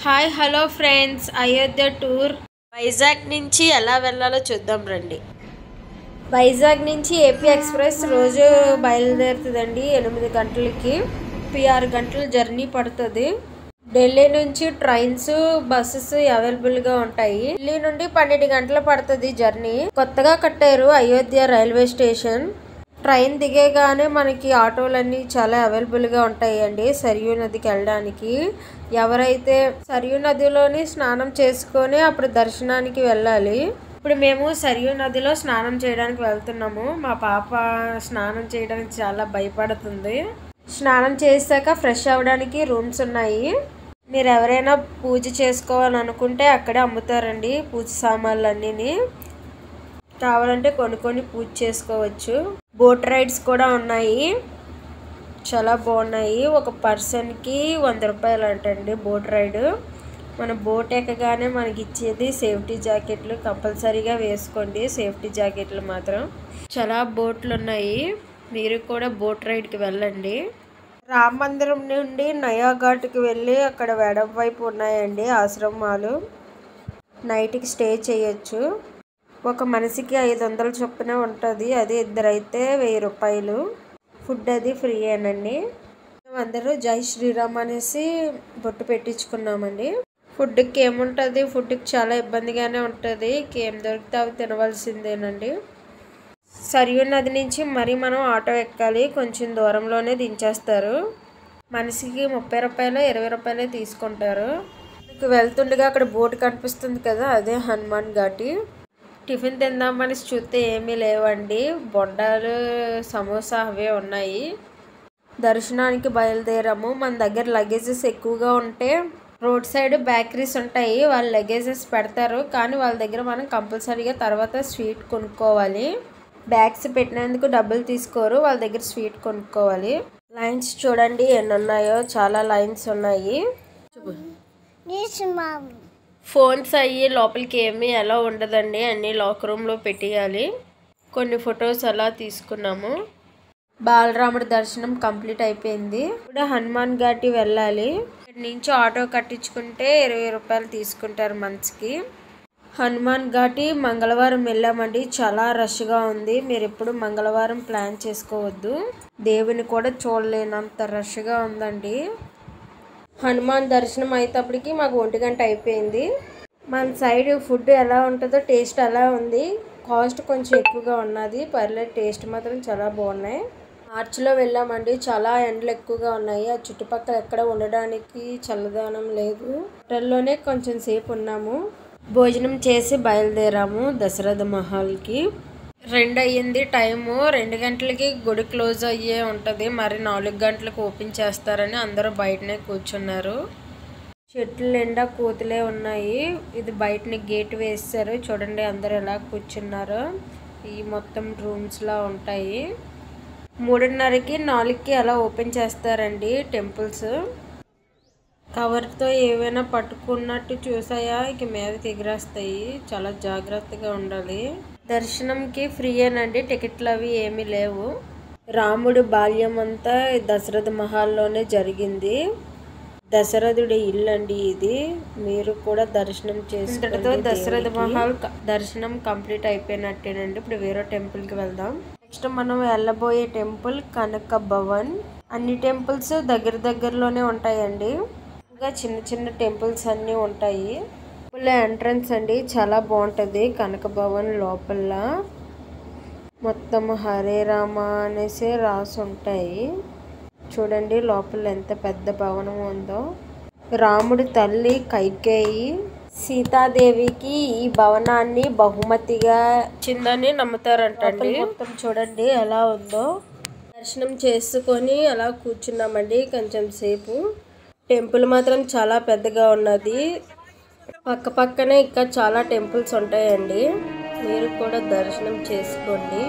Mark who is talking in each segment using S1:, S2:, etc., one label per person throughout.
S1: Hi hello friends, Ayodhya tour Vizag నుంచి ఎలా వెళ్ళాలో చూద్దాం రండి. వైజాగ్ నుంచి ఏపీ ఎక్స్ప్రెస్ రోజు బయలుదేరుతుందండి 8 గంటలకి. 6 గంటల జర్నీ పడుతుంది. ఢిల్లీ నుంచి ట్రైన్స్ బస్సెస్ అవైలబుల్గా ఉంటాయి. ఢిల్లీ నుండి 12 గంటలు పడుతుంది జర్నీ. కొత్తగా కట్టారు అయోధ్య రైల్వే స్టేషన్. ట్రైన్ దిగేగానే మనకి ఆటోలన్నీ చాలా అవైలబుల్గా ఉంటాయండి సరియు నదికి వెళ్ళడానికి. ఎవరైతే సరియు నదిలోని స్నానం చేసుకొని అప్పుడు దర్శనానికి వెళ్ళాలి. ఇప్పుడు మేము సరియు నదిలో స్నానం చేయడానికి వెళ్తున్నాము. మా పాప స్నానం చేయడానికి చాలా భయపడుతుంది. స్నానం చేశాక ఫ్రెష్ అవ్వడానికి రూమ్స్ ఉన్నాయి. మీరు ఎవరైనా పూజ చేసుకోవాలనుకుంటే అక్కడే అమ్ముతారండి పూజ సామాన్లు అన్నీ. కావాలంటే కొన్ని పూజ చేసుకోవచ్చు. బోట్ రైడ్స్ కూడా ఉన్నాయి, చాలా బాగున్నాయి. ఒక పర్సన్కి 100 రూపాయలు అంటండి బోట్ రైడ్. మన బోట్ ఎక్కగానే మనకి ఇచ్చేది సేఫ్టీ జాకెట్లు. కంపల్సరీగా వేసుకోండి సేఫ్టీ జాకెట్లు మాత్రం. చాలా బోట్లు ఉన్నాయి, మీరు కూడా బోట్ రైడ్కి వెళ్ళండి. రామ మందిరం నుండి నయాఘాట్కి వెళ్ళి అక్కడ ఎడమ వైపు ఉన్నాయండి ఆశ్రమాలు. నైట్కి స్టే చేయొచ్చు. ఒక మనిషికి 500 చొప్పున ఉంటుంది. అది ఇద్దరైతే 1000 రూపాయలు. ఫుడ్ అది ఫ్రీ అనండి. అందరూ జై శ్రీరామ్ అనేసి బొట్టు పెట్టించుకున్నామండి. ఫుడ్కి ఏముంటుంది, ఫుడ్కి చాలా ఇబ్బందిగానే ఉంటుంది. ఏం దొరికితే అవి తినవలసిందేనండి. సరియు నది నుంచి మరి మనం ఆటో ఎక్కాలి. కొంచెం దూరంలోనే దించేస్తారు. మనిషికి 30 రూపాయలు 20 రూపాయలు తీసుకుంటారు. వెళ్తుండగా అక్కడ బోటు కనిపిస్తుంది కదా, అదే హనుమాన్ ఘాటి. టిఫిన్ తిందామని చూస్తే ఏమీ లేవండి. బొండాలు సమోసా అవే ఉన్నాయి. దర్శనానికి బయలుదేరాము. మన దగ్గర లగేజెస్ ఎక్కువగా ఉంటే రోడ్ సైడ్ బేకరీస్ ఉంటాయి, వాళ్ళు లగేజెస్ పెడతారు. కానీ వాళ్ళ దగ్గర మనం కంపల్సరీగా తర్వాత స్వీట్ కొనుక్కోవాలి. బ్యాగ్స్ పెట్టినందుకు డబ్బులు తీసుకోరు, వాళ్ళ దగ్గర స్వీట్ కొనుక్కోవాలి. లైన్స్ చూడండి ఎన్ని ఉన్నాయో, చాలా లైన్స్ ఉన్నాయి. ఫోన్స్ అయ్యి లోపలికి ఏమీ అలా ఉండదండి, అన్నీ లాక్ రూమ్లో పెట్టేయాలి. కొన్ని ఫొటోస్ అలా తీసుకున్నాము. బాలరాముడి దర్శనం కంప్లీట్ అయిపోయింది. ఇప్పుడు హనుమాన్ ఘాటి వెళ్ళాలి. ఇక్కడ నుంచి ఆటో కట్టించుకుంటే 20 రూపాయలు తీసుకుంటారు మనిషికి. హనుమాన్ ఘాటి మంగళవారం వెళ్ళామండి. చాలా రష్గా ఉంది. మీరు ఎప్పుడు మంగళవారం ప్లాన్ చేసుకోవద్దు. దేవుని కూడా చూడలేనంత రష్గా ఉందండి. హనుమాన్ దర్శనం అయ్యేటప్పటికి మాకు 1 గంట అయిపోయింది. మన సైడ్ ఫుడ్ ఎలా ఉంటుందో టేస్ట్ అలా ఉంది. కాస్ట్ కొంచెం ఎక్కువగా ఉన్నది, పర్లేదు టేస్ట్ మాత్రం చాలా బాగున్నాయి. మార్చిలో వెళ్ళామండి. చాలా ఎండలు ఎక్కువగా ఉన్నాయి. ఆ చుట్టుపక్కల ఎక్కడ ఉండడానికి చల్లదనం లేదు. హోటల్లోనే కొంచెం సేపు ఉన్నాము. భోజనం చేసి బయలుదేరాము దశరథ మహల్కి. 2 అయ్యింది టైము. 2 గంటలకి గుడి క్లోజ్ అయ్యే ఉంటుంది. మరి 4 గంటలకు ఓపెన్ చేస్తారని అందరూ బయటనే కూర్చున్నారు. చెట్లు నిండా కోతులే ఉన్నాయి. ఇది బయటని గేట్ వేస్తారు చూడండి, అందరు ఎలా కూర్చున్నారు. ఈ మొత్తం రూమ్స్లా ఉంటాయి. 3:30కి 4కి అలా ఓపెన్ చేస్తారండి టెంపుల్స్. కవర్తో ఏవైనా పట్టుకున్నట్టు చూసాయా, ఇక మీదకి ఎగిరేస్తాయి. చాలా జాగ్రత్తగా ఉండాలి. దర్శనంకి ఫ్రీ అనండి, టికెట్లు అవి ఏమీ లేవు. రాముడు బాల్యం అంతా దశరథ మహల్లోనే జరిగింది. దశరథుడి ఇల్లు అండి ఇది. మీరు కూడా దర్శనం చేసుకుంటే దశరథ మహల్ దర్శనం కంప్లీట్ అయిపోయినట్టేనండి. ఇప్పుడు వేరే టెంపుల్కి వెళ్దాం. నెక్స్ట్ మనం వెళ్ళబోయే టెంపుల్ కనక భవన్. అన్ని టెంపుల్స్ దగ్గరలోనే ఉంటాయండి. ఇంకా చిన్న టెంపుల్స్ అన్నీ ఉంటాయి. ఎంట్రన్స్ అండి చాలా బాగుంటుంది. కనక భవన్ లోపల మొత్తం హరే రామ అనేసి రాసి ఉంటాయి. చూడండి లోపల ఎంత పెద్ద భవనం ఉందో. రాముడి తల్లి కైకేయి సీతాదేవికి ఈ భవనాన్ని బహుమతిగా ఇచ్చిందని నమ్ముతారంటండి. మొత్తం చూడండి ఎలా ఉందో. దర్శనం చేసుకొని అలా కూర్చున్నామండి కొంచెం సేపు. టెంపుల్ మాత్రం చాలా పెద్దగా ఉన్నది. పక్కనే ఇంకా చాలా టెంపుల్స్ ఉంటాయండి. మీరు కూడా దర్శనం చేసుకోండి.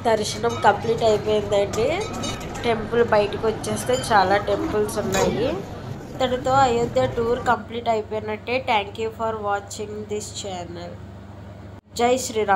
S1: దర్శనం కంప్లీట్ అయిపోయిందండి. టెంపుల్ బయటకు వచ్చేస్తే చాలా టెంపుల్స్ ఉన్నాయి. ఇంతటితో అయోధ్య టూర్ కంప్లీట్ అయిపోయినట్టే. Thank you for watching this channel. జై శ్రీరామ్.